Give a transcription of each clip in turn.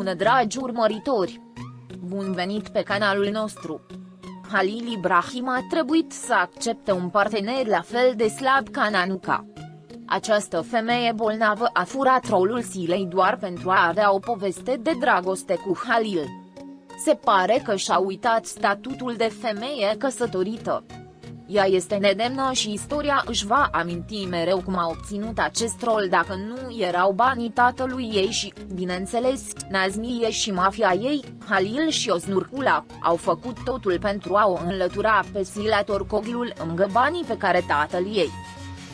Bună dragi urmăritori! Bun venit pe canalul nostru! Halil Ibrahim a trebuit să accepte un partener la fel de slab ca Nanuka. Această femeie bolnavă a furat rolul Silei doar pentru a avea o poveste de dragoste cu Halil. Se pare că și-a uitat statutul de femeie căsătorită. Ea este nedemnă și istoria își va aminti mereu cum a obținut acest rol dacă nu erau banii tatălui ei și, bineînțeles, Nazmiye și mafia ei, Halil și Oznurkula, au făcut totul pentru a o înlătura pe Sila Torcoglu lângă banii pe care tatăl ei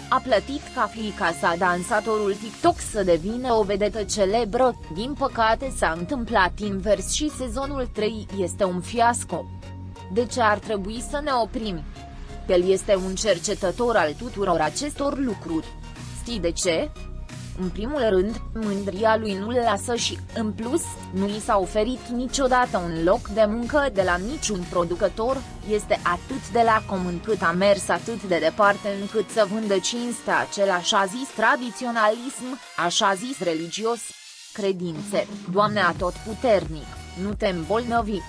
a plătit ca fiica sa dansatorul TikTok să devină o vedetă celebră. Din păcate s-a întâmplat invers și sezonul 3 este un fiasco. De ce ar trebui să ne oprim? El este un cercetător al tuturor acestor lucruri. Știi de ce? În primul rând, mândria lui nu-l lasă și, în plus, nu i s-a oferit niciodată un loc de muncă de la niciun producător, este atât de lacom încât a mers atât de departe încât să vândă cinstea acel așa zis tradiționalism, așa zis religios. Credințe, Doamne Atotputernic, nu te îmbolnăvi.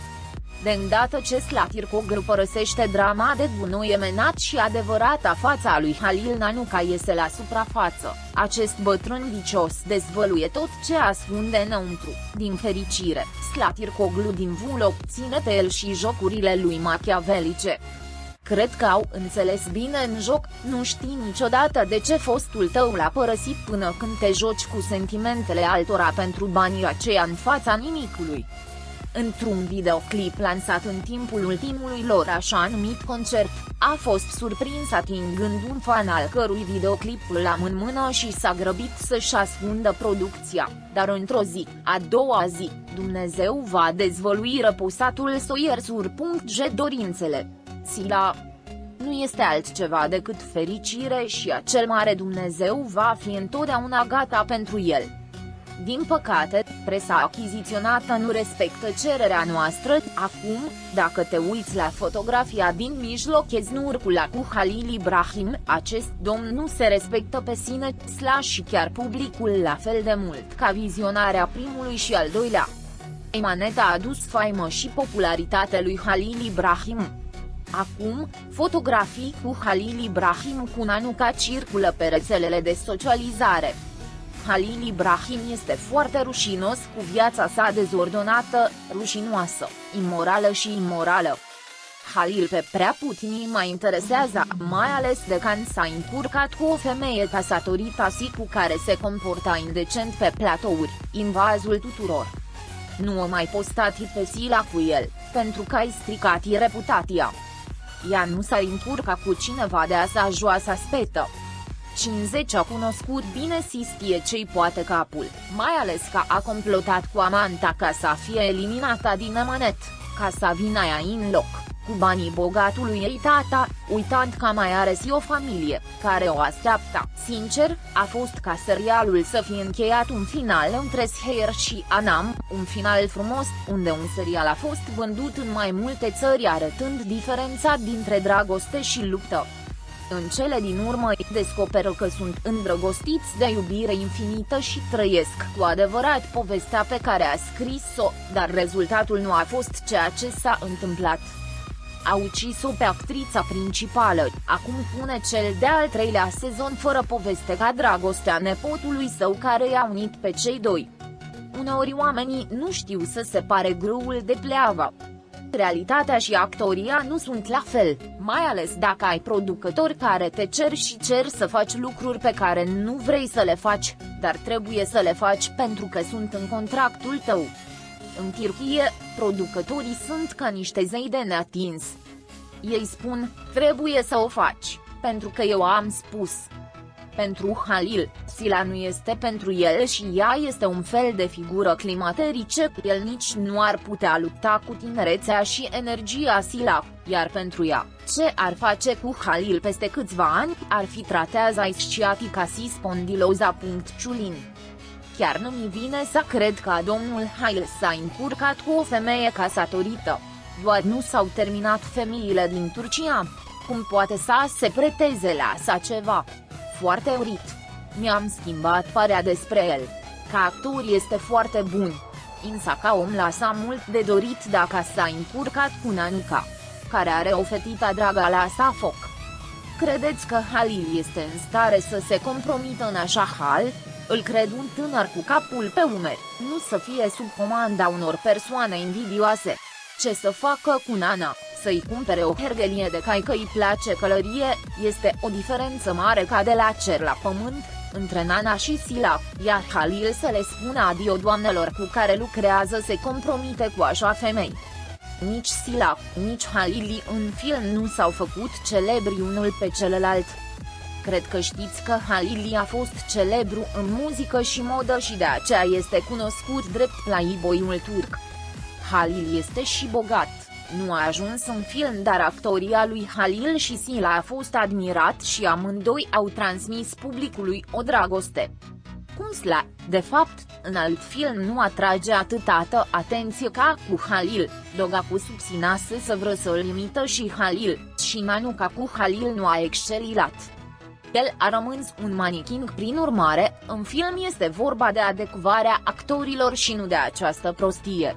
De îndată ce Sila Torcoglu părăsește drama de gunoi emenat și adevărata fața lui Halil, Nanuka iese la suprafață, acest bătrân vicios dezvăluie tot ce ascunde înăuntru. Din fericire, Sila Torcoglu din vul obține pe el și jocurile lui machiavelice. Cred că au înțeles bine în joc, nu știi niciodată de ce fostul tău l-a părăsit până când te joci cu sentimentele altora pentru banii aceia în fața nimicului. Într-un videoclip lansat în timpul ultimului lor așa numit concert, a fost surprins atingând un fan al cărui videoclip l-a în mână și s-a grăbit să-și ascundă producția, dar într-o zi, a doua zi, Dumnezeu va dezvălui răposatul Soier. Dorințele Sila nu este altceva decât fericire și acel mare Dumnezeu va fi întotdeauna gata pentru el. Din păcate, presa achiziționată nu respectă cererea noastră. Acum, dacă te uiți la fotografia din mijloc Oznurkula cu Halil Ibrahim, acest domn nu se respectă pe sine, și chiar publicul la fel de mult ca vizionarea primului și al doilea. Maneta a adus faimă și popularitate lui Halil Ibrahim. Acum, fotografii cu Halil Ibrahim cu Nanuka circulă pe rețelele de socializare. Halil Ibrahim este foarte rușinos cu viața sa dezordonată, rușinoasă, imorală și imorală. Halil pe prea puțini mai interesează, mai ales de când s-a încurcat cu o femeie căsătorită cu care se comporta indecent pe platouri, invazul tuturor. Nu o mai postat pe Sila cu el, pentru că ai stricat reputația. Ea nu s-a încurcat cu cineva de asa joasă spetă. 50 a cunoscut bine Sistie ce-i poate capul, mai ales că a complotat cu amanta ca să fie eliminată din emanet, ca să vină ea în loc, cu banii bogatului ei tata, uitând că mai are și o familie, care o așteaptă. Sincer, a fost ca serialul să fie încheiat un final între Seher și Anam, un final frumos, unde un serial a fost vândut în mai multe țări arătând diferența dintre dragoste și luptă. În cele din urmă îi descoperă că sunt îndrăgostiți de iubire infinită și trăiesc cu adevărat povestea pe care a scris-o, dar rezultatul nu a fost ceea ce s-a întâmplat. A ucis-o pe actrița principală, acum pune cel de-al treilea sezon fără poveste ca dragostea nepotului său care i-a unit pe cei doi. Uneori oamenii nu știu să separe grâul de pleava. Realitatea și actoria nu sunt la fel, mai ales dacă ai producători care te cer și cer să faci lucruri pe care nu vrei să le faci, dar trebuie să le faci pentru că sunt în contractul tău. În Turcie, producătorii sunt ca niște zei de neatins. Ei spun, trebuie să o faci, pentru că eu am spus. Pentru Halil, Sila nu este pentru el și ea este un fel de figură climaterice, el nici nu ar putea lupta cu tinerețea și energia Sila, iar pentru ea, ce ar face cu Halil peste câțiva ani, ar fi tratează ischiatica și spondiloza. Ciulin. Chiar nu mi vine să cred că domnul Halil s-a încurcat cu o femeie căsătorită. Doar nu s-au terminat femeile din Turcia. Cum poate să se preteze la așa ceva? Foarte urât. Mi-am schimbat părerea despre el. Ca actor este foarte bun. însă ca om lasa mult de dorit dacă s-a încurcat cu Nanuca, care are o fetiță dragă la sa foc. Credeți că Halil este în stare să se compromită în așa hal? Îl cred un tânăr cu capul pe umeri, nu să fie sub comanda unor persoane invidioase. Ce să facă cu Nana? Să-i cumpere o hergelie de cai că îi place călărie? Este o diferență mare ca de la cer la pământ între Nana și Sila, iar Halil să le spună adio doamnelor cu care lucrează se compromite cu așa femei. Nici Sila, nici Halil în film nu s-au făcut celebri unul pe celălalt. Cred că știți că Halil a fost celebru în muzică și modă și de aceea este cunoscut drept playboy-ul turc. Halil este și bogat, nu a ajuns în film, dar actoria lui Halil și Sila a fost admirat și amândoi au transmis publicului o dragoste. Cum Sila, de fapt, în alt film nu atrage atâta atenție ca cu Halil, Doga cu Subsinase să vră să-l imită și Halil, și Nanuca cu Halil nu a excelat. El a rămas un manichin, prin urmare, în film este vorba de adecvarea actorilor și nu de această prostie.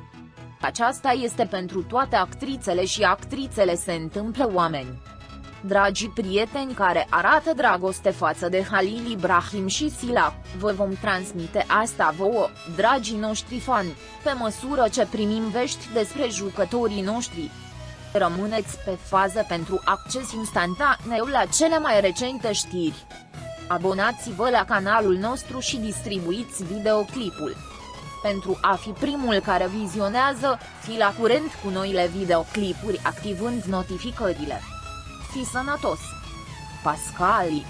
Aceasta este pentru toate actrițele și actrițele se întâmplă oameni. Dragii prieteni care arată dragoste față de Halil Ibrahim și Sila, vă vom transmite asta vouă, dragii noștri fani, pe măsură ce primim vești despre jucătorii noștri. Rămâneți pe fază pentru acces instantaneu la cele mai recente știri. Abonați-vă la canalul nostru și distribuiți videoclipul. Pentru a fi primul care vizionează, fi la curent cu noile videoclipuri activând notificările. Fi sănătos! Pascali.